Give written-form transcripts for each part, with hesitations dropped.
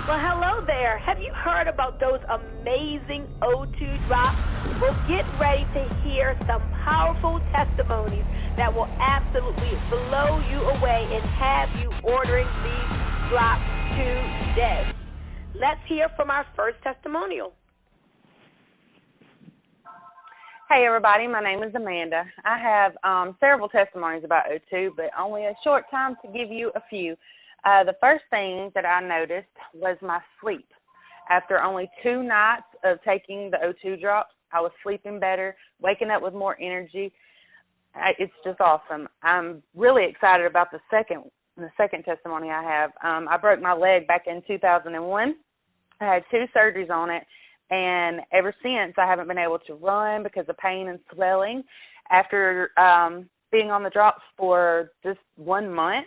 Well, hello there. Have you heard about those amazing O2 drops? Well, get ready to hear some powerful testimonies that will absolutely blow you away and have you ordering these drops today. Let's hear from our first testimonial. Hey, everybody. My name is Amanda. I have several testimonies about O2, but only a short time to give you a few. The first thing that I noticed was my sleep. After only 2 nights of taking the O2 drops, I was sleeping better, waking up with more energy. It's just awesome. I'm really excited about the second testimony I have. I broke my leg back in 2001. I had 2 surgeries on it, and ever since I haven't been able to run because of pain and swelling. After being on the drops for just 1 month,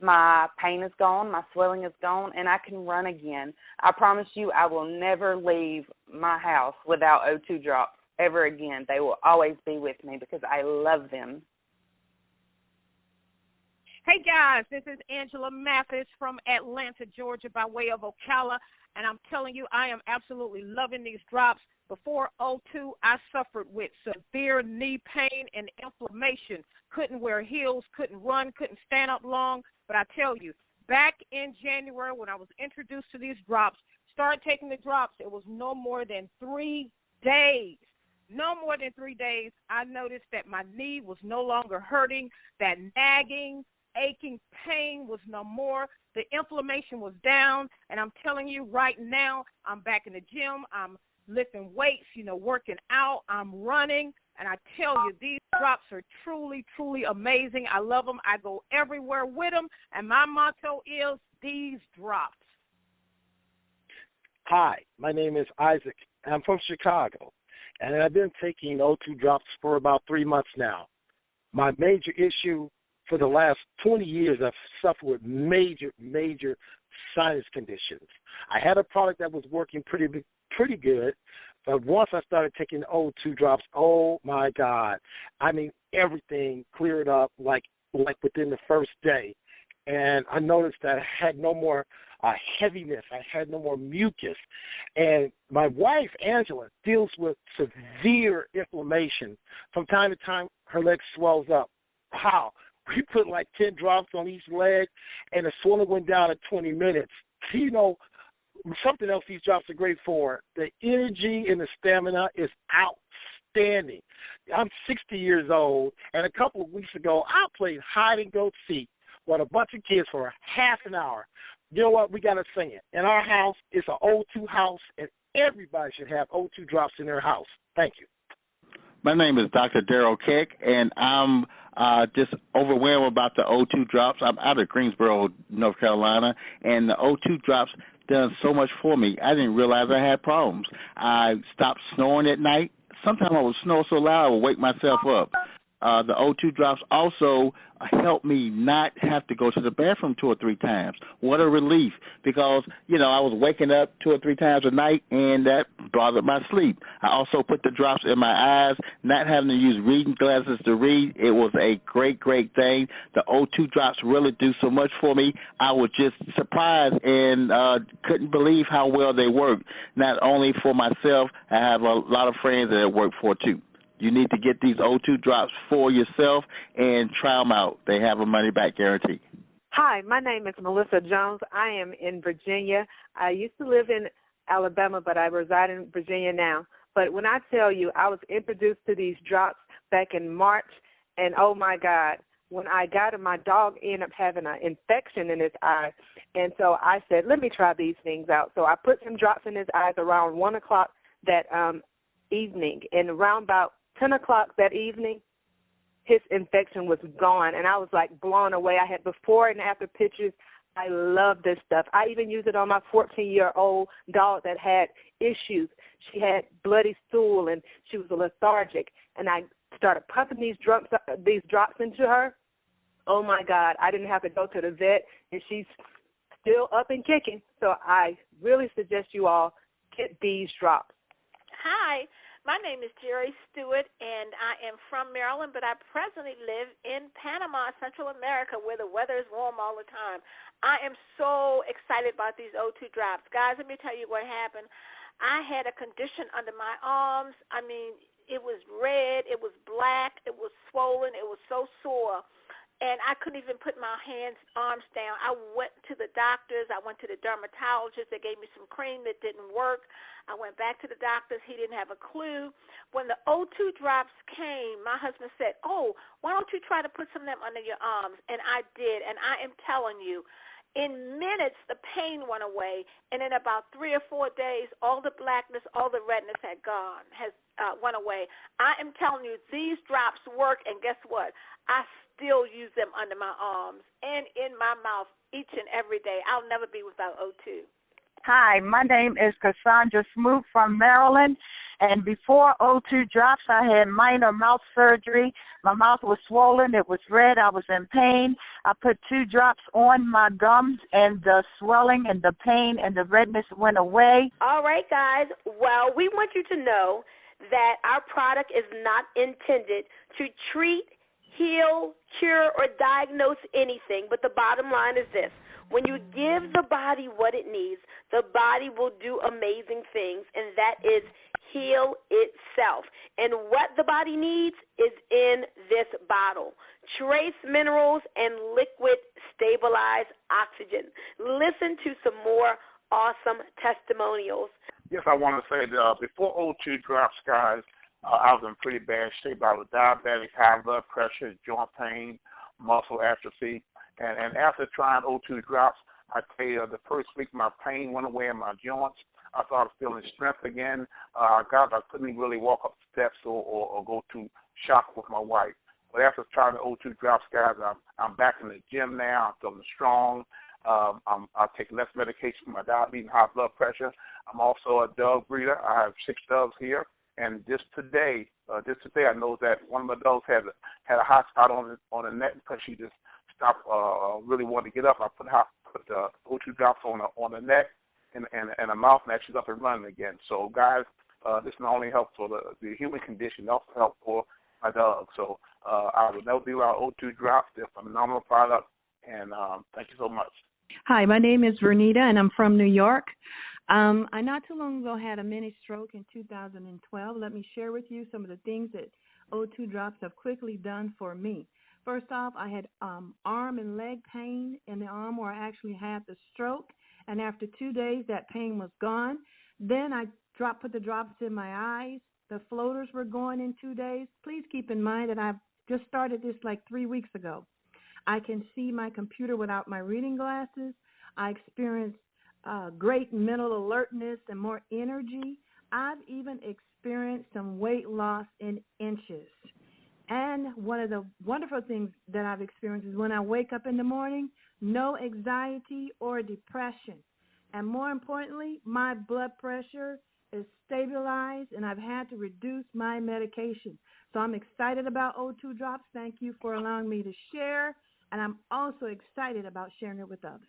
my pain is gone, my swelling is gone, and I can run again. I promise you I will never leave my house without O2 drops ever again. They will always be with me because I love them. Hey, guys, this is Angela Mathis from Atlanta, Georgia, by way of Ocala, and I'm telling you I am absolutely loving these drops. Before O2, I suffered with severe knee pain and inflammation. Couldn't wear heels, couldn't run, couldn't stand up long. But I tell you, back in January when I was introduced to these drops, started taking the drops, it was no more than 3 days. No more than 3 days, I noticed that my knee was no longer hurting, that nagging, aching pain was no more. The inflammation was down, and I'm telling you right now, I'm back in the gym. I'm lifting weights, working out. I'm running, and I tell you, these drops are truly, truly amazing. I love them. I go everywhere with them, and my motto is these drops. Hi, my name is Isaac. I'm from Chicago, and I've been taking O2 drops for about 3 months now. My major issue for the last 20 years, I've suffered with major sinus conditions. I had a product that was working pretty good, but once I started taking the O2 drops, oh my God, I mean, everything cleared up like within the first day. And I noticed that I had no more heaviness. I had no more mucus. And my wife, Angela, deals with severe inflammation. From time to time, her leg swells up. Wow. We put like 10 drops on each leg, and the swelling went down in 20 minutes. Something else these drops are great for, the energy and the stamina is outstanding. I'm 60 years old, and a couple of weeks ago, I played hide-and-go-seek with a bunch of kids for half an hour. You know what? We got to sing it. In our house, it's an O2 house, and everybody should have O2 drops in their house. Thank you. My name is Dr. Darrell Keck, and I'm just overwhelmed about the O2 drops. I'm out of Greensboro, North Carolina, and the O2 drops done so much for me. I didn't realize I had problems. I stopped snoring at night. Sometimes I would snore so loud I would wake myself up. The O2 drops also helped me not have to go to the bathroom 2 or 3 times. What a relief, because, I was waking up 2 or 3 times a night, and that bothered my sleep. I also put the drops in my eyes, not having to use reading glasses to read. It was a great, great thing. The O2 drops really do so much for me. I was just surprised and couldn't believe how well they work, not only for myself. I have a lot of friends that it worked for, too. You need to get these O2 drops for yourself and try them out. They have a money-back guarantee. Hi, my name is Melissa Jones. I am in Virginia. I used to live in Alabama, but I reside in Virginia now. But when I tell you, I was introduced to these drops back in March, and oh, my God, when I got them, my dog ended up having an infection in his eye. And so I said, let me try these things out. So I put some drops in his eyes around 1 o'clock that evening, and around about 10 o'clock that evening, his infection was gone, and I was, like, blown away. I had before and after pictures. I love this stuff. I even used it on my 14-year-old dog that had issues. She had bloody stool, and she was lethargic, and I started pumping these drops into her. Oh, my God, I didn't have to go to the vet, and she's still up and kicking. So I really suggest you all get these drops. Hi. My name is Jerry Stewart, and I am from Maryland, but I presently live in Panama, Central America, where the weather is warm all the time. I am so excited about these O2 drops. Guys, let me tell you what happened. I had a condition under my arms. I mean, it was red, it was black, it was swollen, it was so sore. And I couldn't even put my arms down. I went to the doctors. I went to the dermatologist. They gave me some cream that didn't work. I went back to the doctors. He didn't have a clue. When the O2 drops came, my husband said, "Oh, why don't you try to put some of them under your arms?" And I did. And I am telling you, in minutes, the pain went away. And in about 3 or 4 days, all the blackness, all the redness went away. I am telling you, these drops work. And guess what? I still use them under my arms and in my mouth each and every day. I'll never be without O2. Hi, my name is Cassandra Smoot from Maryland, and before O2 drops, I had minor mouth surgery. My mouth was swollen. It was red. I was in pain. I put 2 drops on my gums, and the swelling and the pain and the redness went away. All right, guys. Well, we want you to know that our product is not intended to treat, heal, cure, or diagnose anything, but the bottom line is this. When you give the body what it needs, the body will do amazing things, and that is heal itself. And what the body needs is in this bottle. Trace minerals and liquid stabilized oxygen. Listen to some more awesome testimonials. Yes, I want to say that before O2 drops, guys, I was in pretty bad shape. I was diabetic, high blood pressure, joint pain, muscle atrophy. And after trying O2 drops, I tell you, the first week my pain went away in my joints. I started feeling strength again. I couldn't really walk up steps or go to shop with my wife. But after trying the O2 drops, guys, I'm back in the gym now. I'm feeling strong. I take less medication for my diabetes and high blood pressure. I'm also a dog breeder. I have 6 dogs here. And just today, I know that one of my dogs had a hot spot on the neck because she just stopped really wanting to get up. I put the O2 drops on the neck and the mouth, and she's up and running again. So, guys, this not only helps for the human condition, it also helps for my dog. So I would never be without O2 drops. They're a phenomenal product, and thank you so much. Hi, my name is Vernita, and I'm from New York. I not too long ago had a mini stroke in 2012. Let me share with you some of the things that O2 drops have quickly done for me. First off, I had arm and leg pain in the arm where I actually had the stroke, and after 2 days, that pain was gone. Then I put the drops in my eyes. The floaters were gone in 2 days. Please keep in mind that I've just started this like 3 weeks ago. I can see my computer without my reading glasses. I experienced great mental alertness and more energy. I've even experienced some weight loss in inches. And one of the wonderful things that I've experienced is when I wake up in the morning, no anxiety or depression. And more importantly, my blood pressure is stabilized, and I've had to reduce my medication. So I'm excited about O2 drops. Thank you for allowing me to share. And I'm also excited about sharing it with others.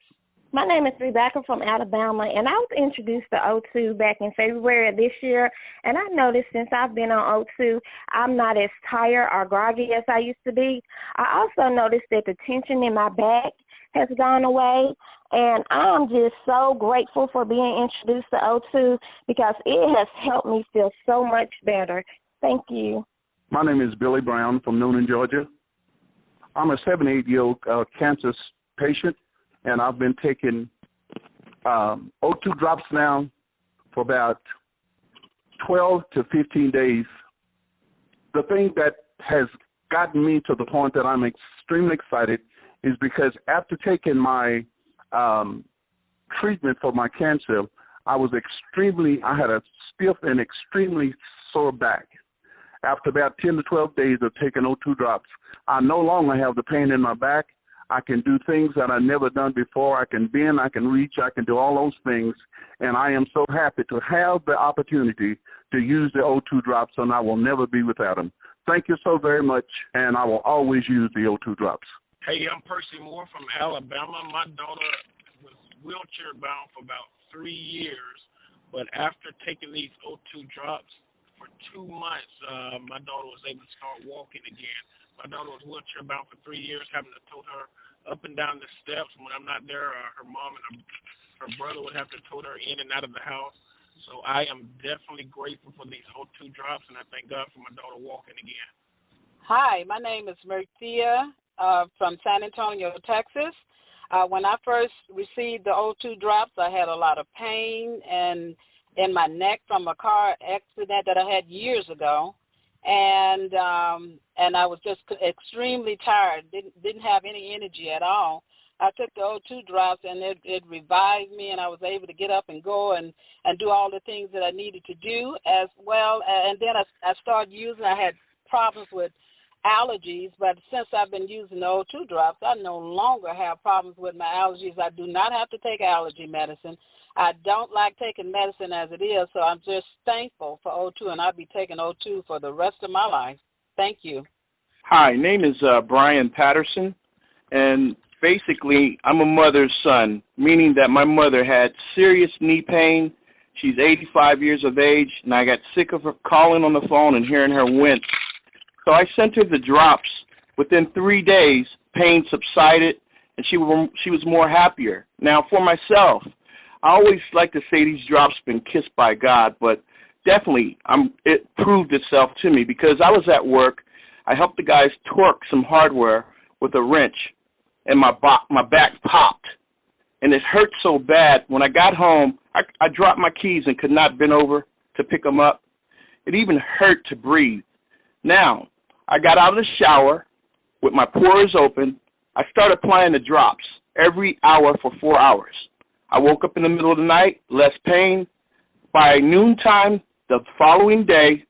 My name is Rebecca from Alabama, and I was introduced to O2 back in February of this year, and I noticed since I've been on O2, I'm not as tired or groggy as I used to be. I also noticed that the tension in my back has gone away, and I'm just so grateful for being introduced to O2 because it has helped me feel so much better. Thank you. My name is Billy Brown from Noonan, Georgia. I'm a 78-year-old cancer patient, and I've been taking O2 drops now for about 12 to 15 days. The thing that has gotten me to the point that I'm extremely excited is because after taking my treatment for my cancer, I had a stiff and extremely sore back. After about 10 to 12 days of taking O2 drops, I no longer have the pain in my back. I can do things that I've never done before. I can bend, I can reach, I can do all those things. And I am so happy to have the opportunity to use the O2 drops, and I will never be without them. Thank you so very much, and I will always use the O2 drops. Hey, I'm Percy Moore from Alabama. My daughter was wheelchair bound for about 3 years, but after taking these O2 drops, for 2 months, my daughter was able to start walking again. My daughter was wheelchair bound for 3 years, having to tote her up and down the steps. When I'm not there, her mom and her brother would have to tote her in and out of the house. So I am definitely grateful for these O2 drops, and I thank God for my daughter walking again. Hi, my name is Mertia from San Antonio, Texas. When I first received the O2 drops, I had a lot of pain and in my neck from a car accident that I had years ago, and I was just extremely tired. Didn't have any energy at all. I took the O2 drops, and it revived me, and I was able to get up and go and do all the things that I needed to do as well. And then I started using. I had problems with allergies, but since I've been using the O2 drops, I no longer have problems with my allergies. I do not have to take allergy medicine. I don't like taking medicine as it is, so I'm just thankful for O2, and I'll be taking O2 for the rest of my life. Thank you. Hi, name is Brian Patterson, and basically I'm a mother's son, meaning that my mother had serious knee pain. She's 85 years of age, and I got sick of her calling on the phone and hearing her wince. So I sent her the drops. Within 3 days, pain subsided, and she was more happier. Now, for myself, I always like to say these drops been kissed by God, but definitely it proved itself to me because I was at work. I helped the guys torque some hardware with a wrench, and my back popped, and it hurt so bad. When I got home, I dropped my keys and could not bend over to pick them up. It even hurt to breathe. Now, I got out of the shower with my pores open. I started applying the drops every hour for 4 hours. I woke up in the middle of the night, less pain. By noontime the following day,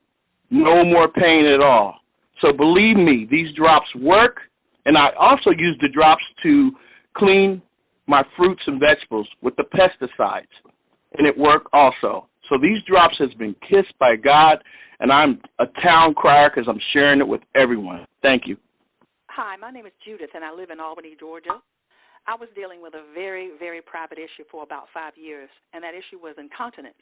no more pain at all. So believe me, these drops work, and I also use the drops to clean my fruits and vegetables with the pesticides, and it worked also. So these drops has been kissed by God, and I'm a town crier because I'm sharing it with everyone. Thank you. Hi, my name is Judith, and I live in Albany, Georgia. I was dealing with a very, very private issue for about 5 years, and that issue was incontinence.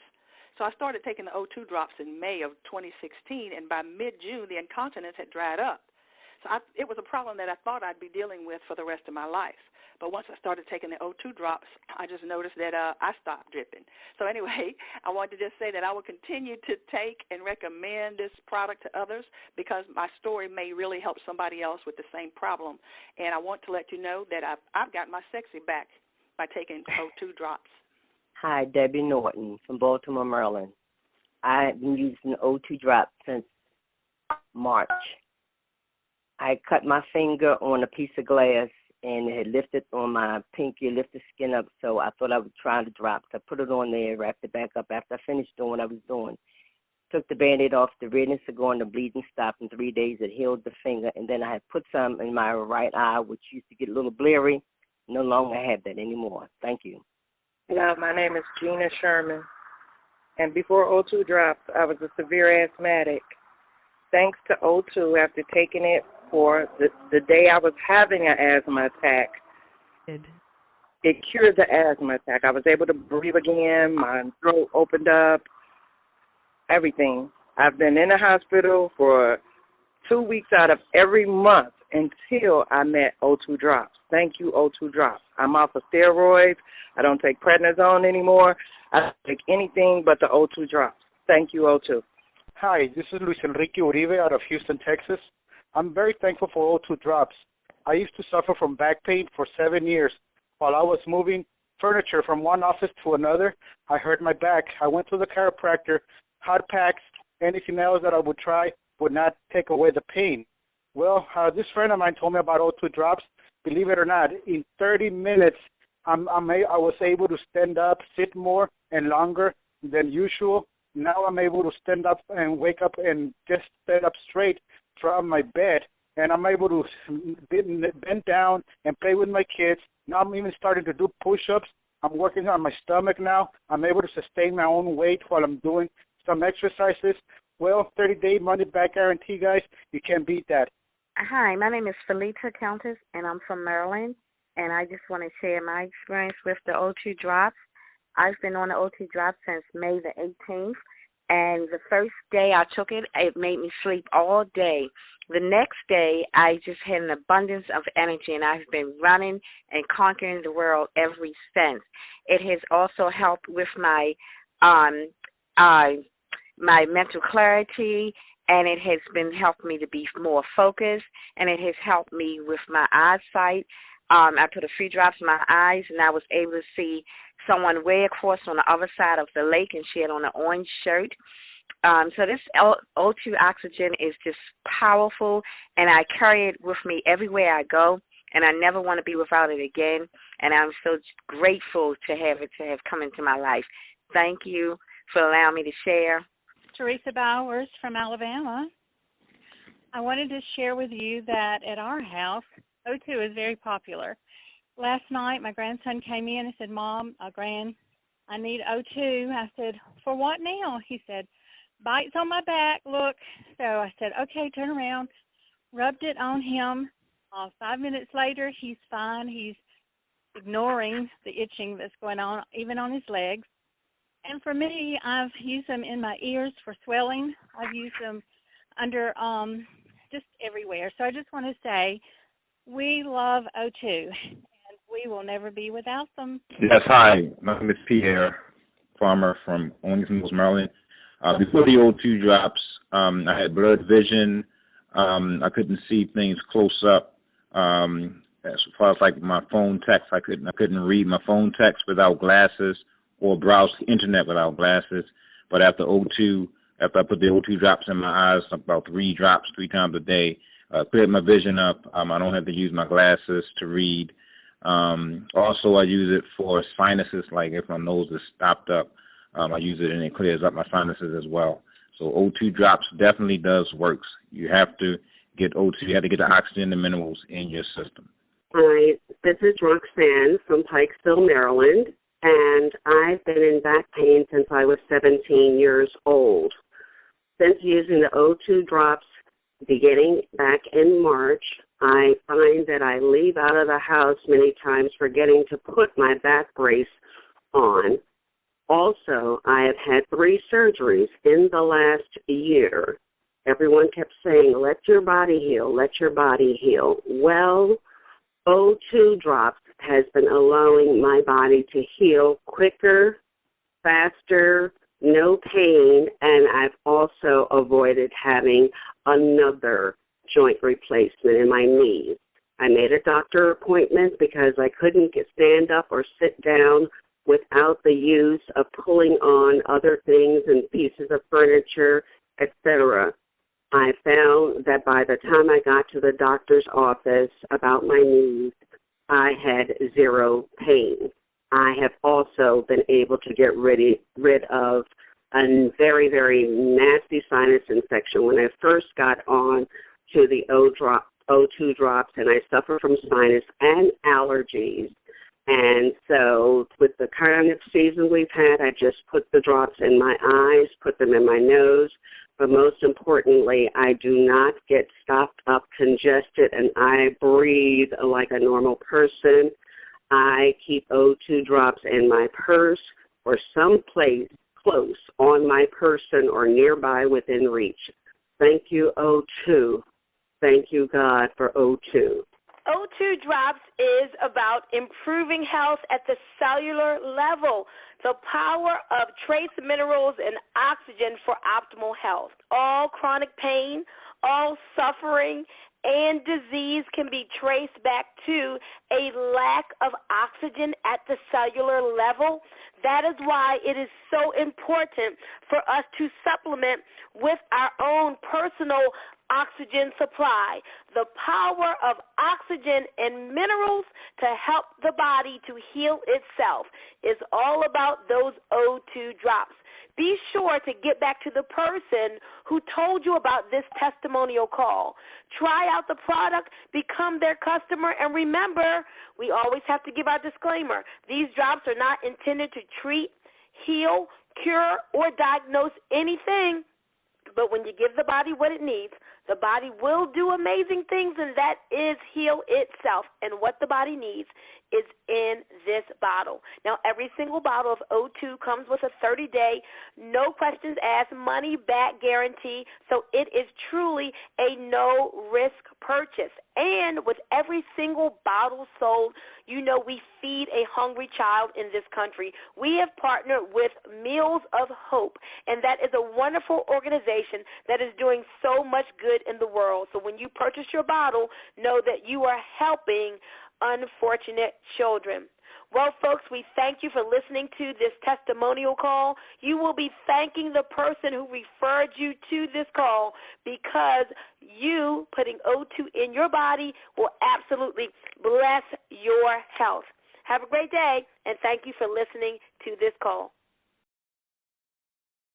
So I started taking the O2 drops in May of 2016, and by mid-June, the incontinence had dried up. So it was a problem that I thought I'd be dealing with for the rest of my life. But once I started taking the O2 drops, I just noticed that I stopped dripping. So anyway, I wanted to just say that I will continue to take and recommend this product to others because my story may really help somebody else with the same problem. And I want to let you know that I've got my sexy back by taking O2 drops. Hi, Debbie Norton from Baltimore, Maryland. I've been using O2 drops since March. I cut my finger on a piece of glass, and it had lifted on my pinky, lifted skin up, so I thought I would try the drops. I put it on there, wrapped it back up after I finished doing what I was doing. Took the Band-Aid off, the redness had gone, the bleeding stopped. In 3 days, it healed the finger, and then I had put some in my right eye, which used to get a little blurry. No longer have that anymore. Thank you. Hello, my name is Gina Sherman, and before O2 drops, I was a severe asthmatic. Thanks to O2, after taking it for the day I was having an asthma attack, it cured the asthma attack. I was able to breathe again, my throat opened up, everything. I've been in the hospital for 2 weeks out of every month until I met O2 drops. Thank you, O2 drops. I'm off of steroids. I don't take prednisone anymore. I don't take anything but the O2 drops. Thank you, O2. Hi, this is Luis Enrique Uribe out of Houston, Texas. I'm very thankful for O2 drops. I used to suffer from back pain for 7 years. While I was moving furniture from one office to another, I hurt my back. I went to the chiropractor, hot packs, anything else that I would try would not take away the pain. Well, this friend of mine told me about O2 drops. Believe it or not, in 30 minutes, I was able to stand up, sit more and longer than usual. Now I'm able to stand up and wake up and just stand up straight from my bed. And I'm able to bend down and play with my kids. Now I'm even starting to do push-ups. I'm working on my stomach now. I'm able to sustain my own weight while I'm doing some exercises. Well, 30-day money-back guarantee, guys. You can't beat that. Hi, my name is Felita Countess, and I'm from Maryland. And I just want to share my experience with the O2 drops. I've been on the O2 drops since May the 18th, And the first day I took it, it made me sleep all day. The next day, I just had an abundance of energy, and I've been running and conquering the world ever since. It has also helped with my my mental clarity, and it has been helped me to be more focused, and it has helped me with my eyesight. I put a few drops in my eyes, and I was able to see someone way across on the other side of the lake, and she had on an orange shirt. So this O2 oxygen is just powerful, and I carry it with me everywhere I go, and I never want to be without it again, and I'm so grateful to have come into my life. Thank you for allowing me to share. Teresa Bowers from Alabama. I wanted to share with you that at our house, O2 is very popular. Last night, my grandson came in and said, Mom, Gran, I need O2. I said, for what now? He said, bites on my back, look. So I said, okay, turn around. Rubbed it on him. 5 minutes later, he's fine. He's ignoring the itching that's going on, even on his legs. And for me, I've used them in my ears for swelling. I've used them under just everywhere. So I just want to say we love O2, and we will never be without them. Yes, hi. My name is Pierre Farmer from Owings Mills, Maryland. Before the O2 drops, I had blurred vision. I couldn't see things close up. As far as like my phone text, I couldn't read my phone text without glasses or browse the internet without glasses. But after I put the O2 drops in my eyes, about 3 drops 3 times a day, cleared my vision up. I don't have to use my glasses to read. Also, I use it for sinuses, like if my nose is stopped up, I use it and it clears up my sinuses as well. So O2 drops definitely does works. You have to get O2. You have to get the oxygen and minerals in your system. Hi, this is Roxanne from Pikesville, Maryland, and I've been in back pain since I was 17 years old. Since using the O2 drops beginning back in March, I find that I leave out of the house many times forgetting to put my back brace on. Also, I have had 3 surgeries in the last year. Everyone kept saying, let your body heal, let your body heal. Well, O2 drops has been allowing my body to heal quicker, faster, no pain, and I've also avoided having another joint replacement in my knees. I made a doctor appointment because I couldn't stand up or sit down without the use of pulling on other things and pieces of furniture, etc. I found that by the time I got to the doctor's office about my knees, I had 0 pain. I have also been able to get rid of a very, very nasty sinus infection. When I first got on to the O2 drops, and I suffer from sinus and allergies, and so with the kind of season we've had, I just put the drops in my eyes, put them in my nose, but most importantly, I do not get stopped up, congested, and I breathe like a normal person. I keep O2 drops in my purse or someplace close on my person or nearby within reach. Thank you, O2. Thank you, God, for O2. O2 drops is about improving health at the cellular level. The power of trace minerals and oxygen for optimal health. All chronic pain, all suffering, and disease can be traced back to a lack of oxygen at the cellular level. That is why it is so important for us to supplement with our own personal oxygen supply. The power of oxygen and minerals to help the body to heal itself is all about those O2 drops. Be sure to get back to the person who told you about this testimonial call. Try out the product, become their customer, and remember, we always have to give our disclaimer. These drops are not intended to treat, heal, cure, or diagnose anything. But when you give the body what it needs, the body will do amazing things, and that is heal itself. And what the body needs is in this bottle. Now, every single bottle of O2 comes with a 30-day, no questions asked, money-back guarantee, so it is truly a no-risk purchase. And with every single bottle sold, you know we feed a hungry child in this country. We have partnered with Meals of Hope, and that is a wonderful organization that is doing so much good in the world. So when you purchase your bottle, know that you are helping unfortunate children. Well, folks, we thank you for listening to this testimonial call. You will be thanking the person who referred you to this call, because you putting O2 in your body will absolutely bless your health. Have a great day, and thank you for listening to this call.